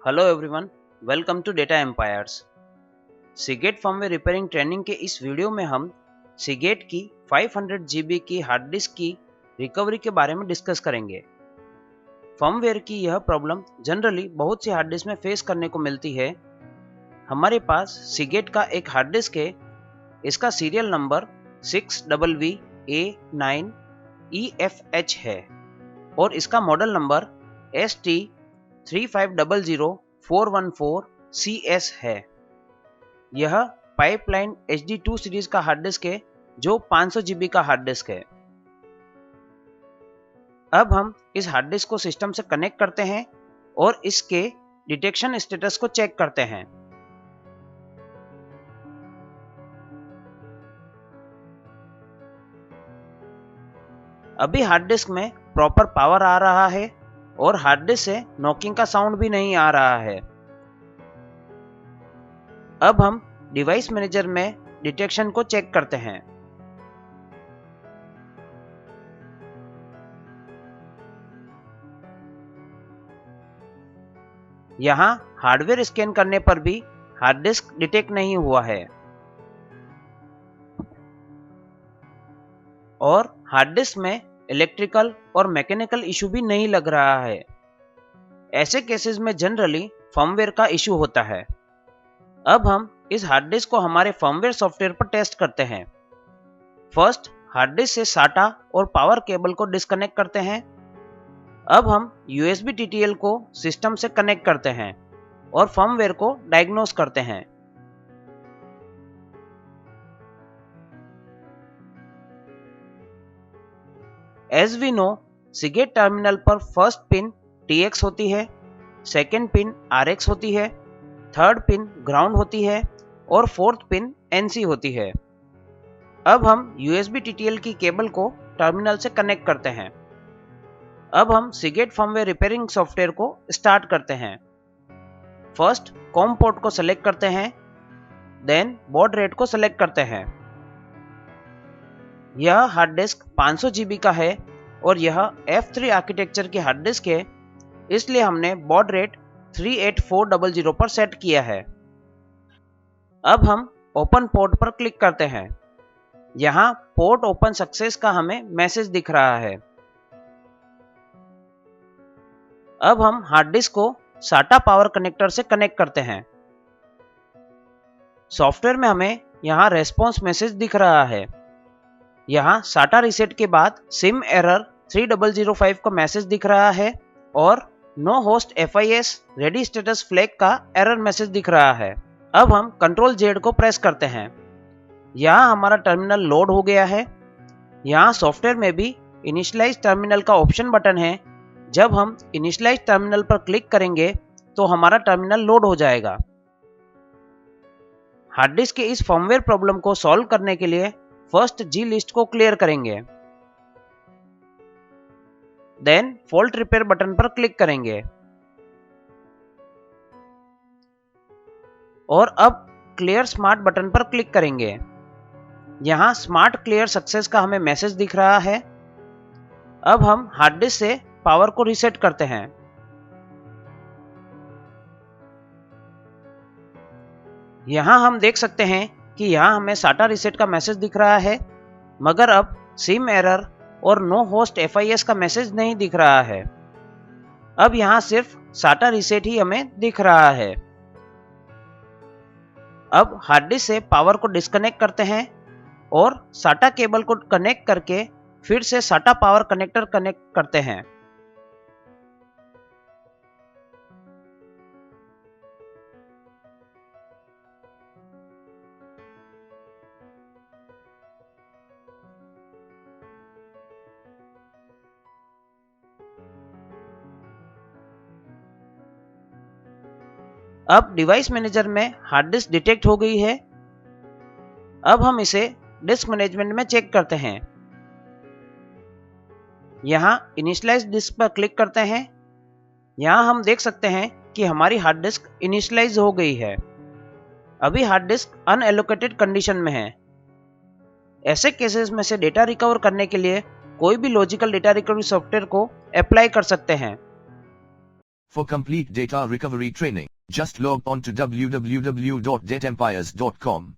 Hello everyone, welcome to Data Empires. Seagate firmware repairing training के इस video में हम सीगेट की 500 GB की हार्ड डिस्क की रिकवरी के बारे में डिस्कस करेंगे। फर्मवेयर की यह प्रॉब्लम जनरली बहुत सी हार्ड डिस्क में फेस करने को मिलती है। हमारे पास सीगेट का एक हार्ड डिस्क है। इसका सीरियल नंबर 6WVA9EFH है और इसका मॉडल नंबर ST3500414CS है। यह पाइपलाइन HD2 सीरीज का हार्ड डिस्क है जो 500 GB का हार्ड डिस्क है। अब हम इस हार्ड डिस्क को सिस्टम से कनेक्ट करते हैं और इसके डिटेक्शन स्टेटस को चेक करते हैं। अभी हार्ड डिस्क में प्रॉपर पावर आ रहा है और हार्ड डिस्क से नॉकिंग का साउंड भी नहीं आ रहा है। अब हम डिवाइस मैनेजर में डिटेक्शन को चेक करते हैं। यहाँ हार्डवेयर स्कैन करने पर भी हार्ड डिस्क डिटेक्ट नहीं हुआ है और हार्ड डिस्क में इलेक्ट्रिकल और मैकेनिकल इशू भी नहीं लग रहा है। ऐसे केसेस में जनरली फर्मवेयर का इशू होता है। अब हम इस हार्ड डिस्क को हमारे फर्मवेयर सॉफ्टवेयर पर टेस्ट करते हैं। फर्स्ट हार्ड डिस्क से साटा और पावर केबल को डिस्कनेक्ट करते हैं। अब हम USB TTL को सिस्टम से कनेक्ट करते हैं और फर्मवेयर को डायग्नोस करते हैं। As we know, Seagate terminal पर फर्स्ट पिन TX होती है, सेकेंड पिन RX होती है, थर्ड पिन ग्राउंड होती है और फोर्थ पिन NC होती है। अब हम USB TTL की केबल को टर्मिनल से कनेक्ट करते हैं। अब हम सीगेट फर्मवेयर रिपेयरिंग सॉफ्टवेयर को स्टार्ट करते हैं। फर्स्ट कॉम पोर्ट को सेलेक्ट करते हैं, देन बॉड रेट को सेलेक्ट करते हैं। यह हार्ड डिस्क 500 GB का है और यह F3 आर्किटेक्चर की हार्ड डिस्क है, इसलिए हमने बॉड रेट 38400 पर सेट किया है। अब हम ओपन पोर्ट पर क्लिक करते हैं। यहाँ पोर्ट ओपन सक्सेस का हमें मैसेज दिख रहा है। अब हम हार्ड डिस्क को SATA पावर कनेक्टर से कनेक्ट करते हैं। सॉफ्टवेयर में हमें यहाँ रेस्पॉन्स मैसेज दिख रहा है। यहाँ SATA रीसेट के बाद सिम एरर 3005 का मैसेज दिख रहा है और no host FIS ready status flag का एरर मैसेज दिख रहा है। अब हम Ctrl Z को प्रेस करते हैं। यहाँ हमारा टर्मिनल लोड हो गया है। यहाँ सॉफ्टवेयर में भी इनिशियलाइज टर्मिनल का ऑप्शन बटन है। जब हम इनिशियलाइज टर्मिनल पर क्लिक करेंगे तो हमारा टर्मिनल लोड हो जाएगा। हार्ड डिस्क के इस फर्मवेयर प्रॉब्लम को सॉल्व करने के लिए फर्स्ट G लिस्ट को क्लियर करेंगे, देन फॉल्ट रिपेयर बटन पर क्लिक करेंगे और अब क्लियर स्मार्ट बटन पर क्लिक करेंगे। यहाँ स्मार्ट क्लियर सक्सेस का हमें मैसेज दिख रहा है। अब हम हार्ड डिस्क से पावर को रीसेट करते हैं। यहाँ हम देख सकते हैं कि यहाँ हमें SATA रीसेट का मैसेज दिख रहा है, मगर अब सिम एरर और नो होस्ट FIS का मैसेज नहीं दिख रहा है। अब यहाँ सिर्फ SATA रीसेट ही हमें दिख रहा है। अब हार्ड डिस्क से पावर को डिस्कनेक्ट करते हैं और SATA केबल को कनेक्ट करके फिर से SATA पावर कनेक्टर कनेक्ट करते हैं। अब डिवाइस मैनेजर में हार्ड डिस्क डिटेक्ट हो गई है। अब हम इसे डिस्क मैनेजमेंट में चेक करते हैं। यहाँ इनिशियलाइज डिस्क पर क्लिक करते हैं। यहाँ हम देख सकते हैं कि हमारी हार्ड डिस्क इनिशियलाइज हो गई है। अभी हार्ड डिस्क अनएलोकेटेड कंडीशन में है। ऐसे केसेस में से डेटा रिकवर करने के लिए कोई भी लॉजिकल डेटा रिकवरी सॉफ्टवेयर को अप्लाई कर सकते हैं। For complete data recovery training, just log on to www.datempires.com.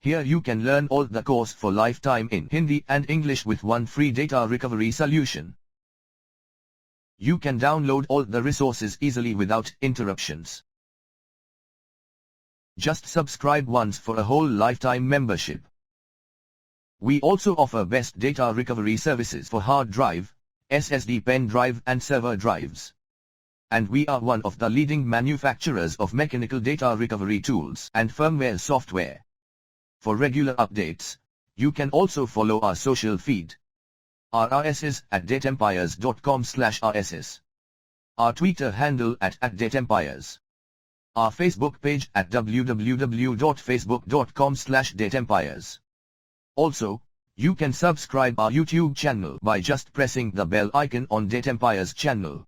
Here you can learn all the course for lifetime in Hindi and English with one free data recovery solution. You can download all the resources easily without interruptions. Just subscribe once for a whole lifetime membership. We also offer best data recovery services for hard drive, SSD pen drive and server drives. And we are one of the leading manufacturers of mechanical data recovery tools and firmware software. For regular updates, you can also follow our social feed. Our RSS at datempires.com/RSS. Our Twitter handle at @datempires. Our Facebook page at www.facebook.com/datempires. Also, you can subscribe our YouTube channel by just pressing the bell icon on Datempires channel.